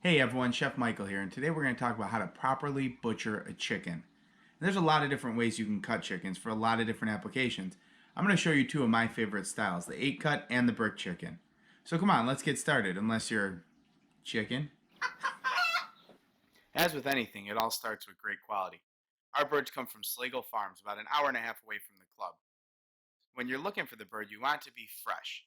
Hey everyone, Chef Michael here, and today we're going to talk about how to properly butcher a chicken. And there's a lot of different ways you can cut chickens for a lot of different applications. I'm going to show you two of my favorite styles, the 8 cut and the brick chicken. So come on, let's get started, unless you're chicken. As with anything, it all starts with great quality. Our birds come from Slagle Farms, about an hour and a half away from the club. When you're looking for the bird, you want it to be fresh.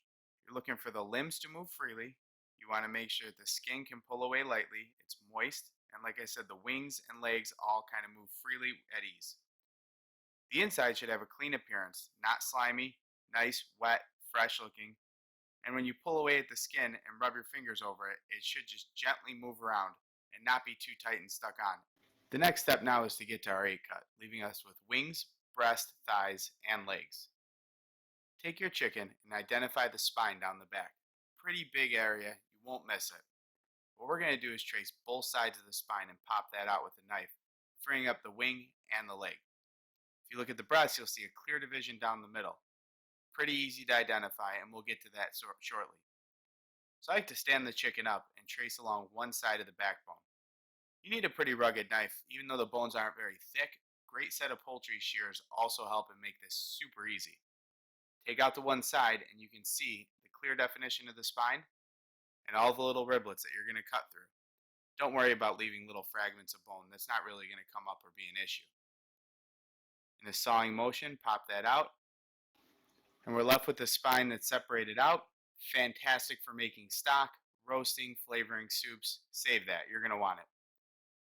You're looking for the limbs to move freely. You want to make sure that the skin can pull away lightly, it's moist, and like I said, the wings and legs all kind of move freely at ease. The inside should have a clean appearance, not slimy, nice, wet, fresh looking. And when you pull away at the skin and rub your fingers over it, it should just gently move around and not be too tight and stuck on. The next step now is to get to our 8 cut, leaving us with wings, breast, thighs, and legs. Take your chicken and identify the spine down the back. Pretty big area, you won't miss it. What we're going to do is trace both sides of the spine and pop that out with a knife, freeing up the wing and the leg. If you look at the breast, you'll see a clear division down the middle. Pretty easy to identify, and we'll get to that shortly. So I like to stand the chicken up and trace along one side of the backbone. You need a pretty rugged knife, even though the bones aren't very thick. Great set of poultry shears also help and make this super easy. Take out the one side and you can see the clear definition of the spine and all the little riblets that you're going to cut through. Don't worry about leaving little fragments of bone. That's not really going to come up or be an issue. In a sawing motion, pop that out. And we're left with the spine that's separated out. Fantastic for making stock, roasting, flavoring soups. Save that. You're going to want it.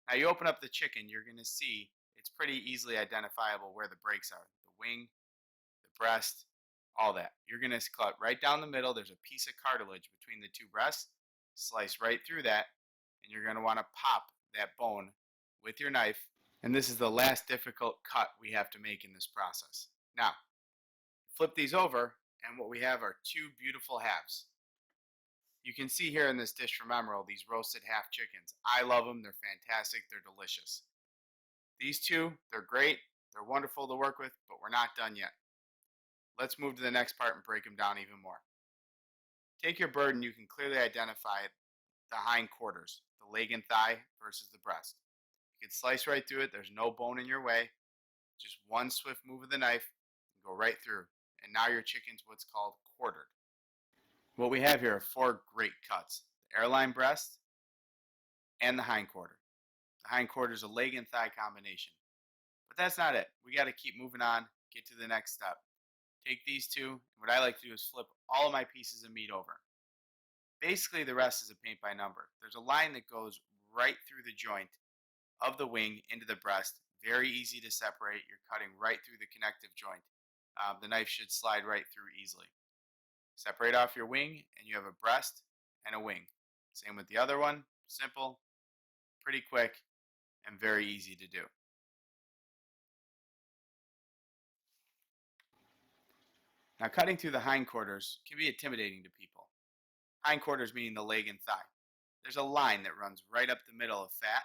Now you open up the chicken, you're going to see it's pretty easily identifiable where the breaks are. The wing, the breast, all that. You're going to cut right down the middle. There's a piece of cartilage between the two breasts. Slice right through that, and you're going to want to pop that bone with your knife. And this is the last difficult cut we have to make in this process. Now, flip these over, and what we have are two beautiful halves. You can see here in this dish from Emerald these roasted half chickens. I love them. They're fantastic. They're delicious. These two, they're great. They're wonderful to work with, but we're not done yet. Let's move to the next part and break them down even more. Take your bird and you can clearly identify the hind quarters, the leg and thigh versus the breast. You can slice right through it. There's no bone in your way. Just one swift move of the knife and go right through. And now your chicken's what's called quartered. What we have here are four great cuts: the airline breast and the hind quarter. The hind quarter is a leg and thigh combination. But that's not it. We got to keep moving on, get to the next step. Take these two, and what I like to do is flip all of my pieces of meat over. Basically, the rest is a paint by number. There's a line that goes right through the joint of the wing into the breast. Very easy to separate. You're cutting right through the connective joint. The knife should slide right through easily. Separate off your wing, and you have a breast and a wing. Same with the other one. Simple, pretty quick, and very easy to do. Now, cutting through the hindquarters can be intimidating to people. Hindquarters meaning the leg and thigh. There's a line that runs right up the middle of fat,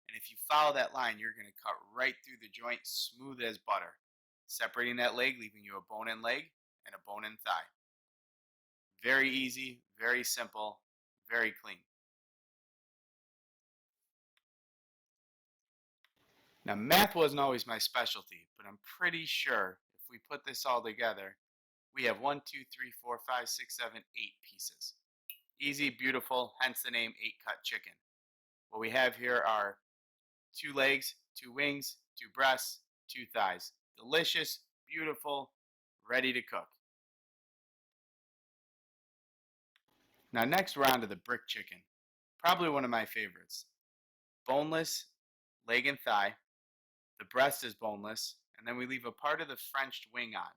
and if you follow that line, you're going to cut right through the joint smooth as butter, separating that leg, leaving you a bone-in leg and a bone-in thigh. Very easy, very simple, very clean. Now, math wasn't always my specialty, but I'm pretty sure if we put this all together, we have 1, 2, 3, 4, 5, 6, 7, 8 pieces. Easy, beautiful, hence the name 8 cut chicken. What we have here are 2 legs, 2 wings, 2 breasts, 2 thighs. Delicious, beautiful, ready to cook. Now next we're on to the brick chicken. Probably one of my favorites. Boneless, leg and thigh. The breast is boneless, and then we leave a part of the Frenched wing on.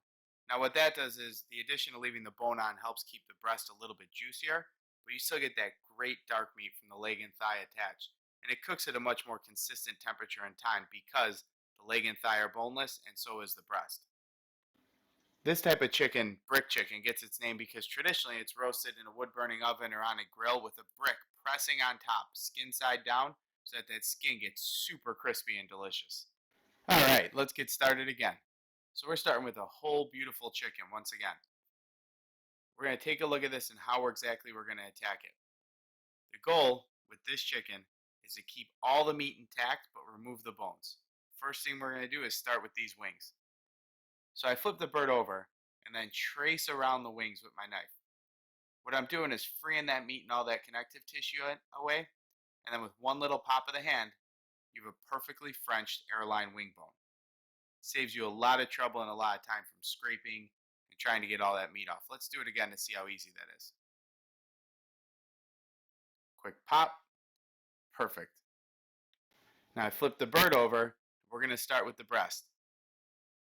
Now what that does is the addition of leaving the bone on helps keep the breast a little bit juicier, but you still get that great dark meat from the leg and thigh attached. And it cooks at a much more consistent temperature and time because the leg and thigh are boneless and so is the breast. This type of chicken, brick chicken, gets its name because traditionally it's roasted in a wood burning oven or on a grill with a brick pressing on top, skin side down, so that skin gets super crispy and delicious. Alright, let's get started again. So we're starting with a whole beautiful chicken once again. We're going to take a look at this and how exactly we're going to attack it. The goal with this chicken is to keep all the meat intact but remove the bones. First thing we're going to do is start with these wings. So I flip the bird over and then trace around the wings with my knife. What I'm doing is freeing that meat and all that connective tissue away, and then with one little pop of the hand, you have a perfectly Frenched airline wing bone. It saves you a lot of trouble and a lot of time from scraping and trying to get all that meat off. Let's do it again to see how easy that is. Quick pop. Perfect. Now I flip the bird over. We're going to start with the breast.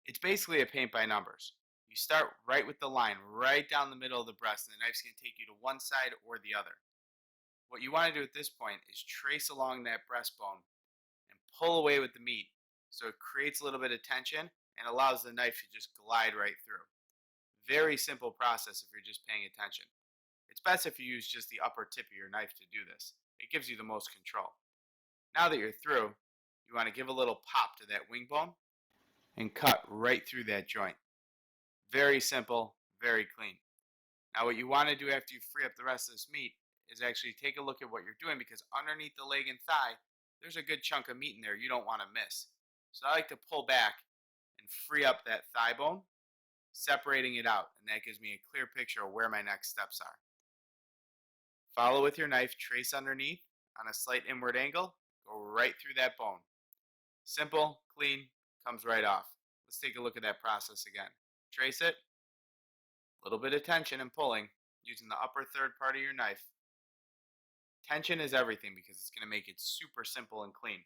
It's basically a paint by numbers. You start right with the line, right down the middle of the breast, and the knife's going to take you to one side or the other. What you want to do at this point is trace along that breastbone and pull away with the meat so it creates a little bit of tension and allows the knife to just glide right through. Very simple process if you're just paying attention. It's best if you use just the upper tip of your knife to do this. It gives you the most control. Now that you're through, you want to give a little pop to that wing bone and cut right through that joint. Very simple, very clean. Now what you want to do after you free up the rest of this meat is actually take a look at what you're doing, because underneath the leg and thigh, there's a good chunk of meat in there you don't want to miss. So I like to pull back and free up that thigh bone, separating it out, and that gives me a clear picture of where my next steps are. Follow with your knife, trace underneath on a slight inward angle, go right through that bone. Simple, clean, comes right off. Let's take a look at that process again. Trace it, a little bit of tension and pulling using the upper third part of your knife. Tension is everything because it's going to make it super simple and clean.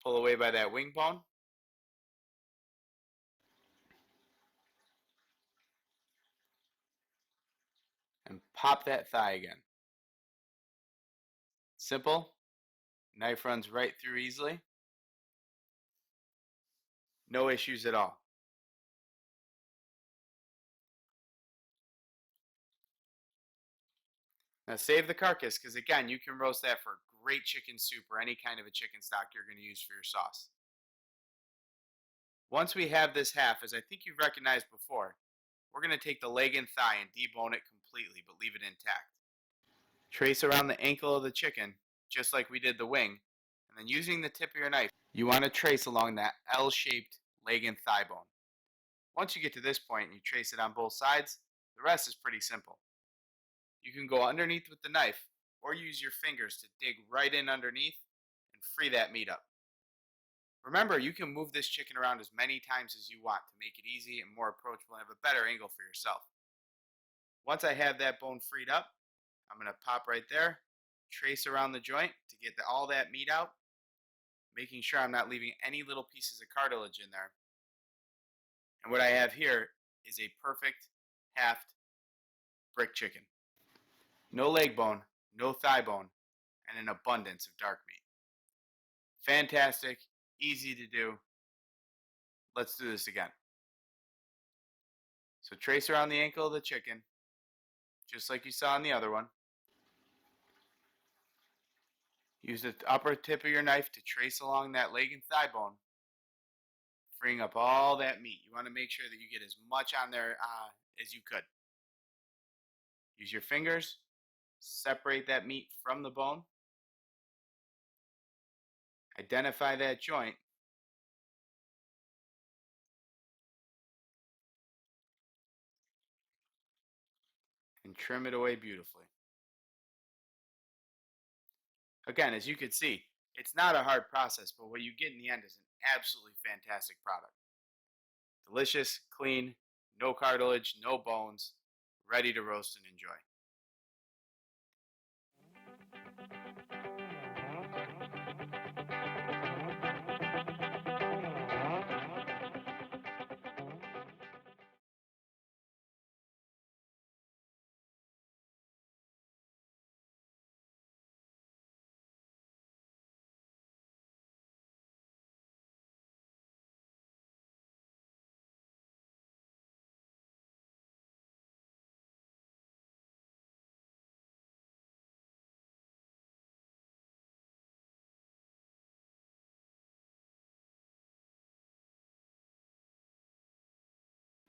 Pull away by that wing bone. And pop that thigh again. Simple. Knife runs right through easily. No issues at all. Now save the carcass, because again, you can roast that for great chicken soup or any kind of a chicken stock you're going to use for your sauce. Once we have this half, as I think you've recognized before, we're going to take the leg and thigh and debone it completely, but leave it intact. Trace around the ankle of the chicken, just like we did the wing, and then using the tip of your knife, you want to trace along that L-shaped leg and thigh bone. Once you get to this point and you trace it on both sides, the rest is pretty simple. You can go underneath with the knife or use your fingers to dig right in underneath and free that meat up. Remember, you can move this chicken around as many times as you want to make it easy and more approachable and have a better angle for yourself. Once I have that bone freed up, I'm going to pop right there, trace around the joint to get all that meat out, making sure I'm not leaving any little pieces of cartilage in there. And what I have here is a perfect halved brick chicken. No leg bone, no thigh bone, and an abundance of dark meat. Fantastic, easy to do. Let's do this again. So trace around the ankle of the chicken, just like you saw on the other one. Use the upper tip of your knife to trace along that leg and thigh bone, freeing up all that meat. You want to make sure that you get as much on there as you could. Use your fingers, separate that meat from the bone, identify that joint, and trim it away beautifully. Again, as you can see, it's not a hard process, but what you get in the end is an absolutely fantastic product. Delicious, clean, no cartilage, no bones, ready to roast and enjoy.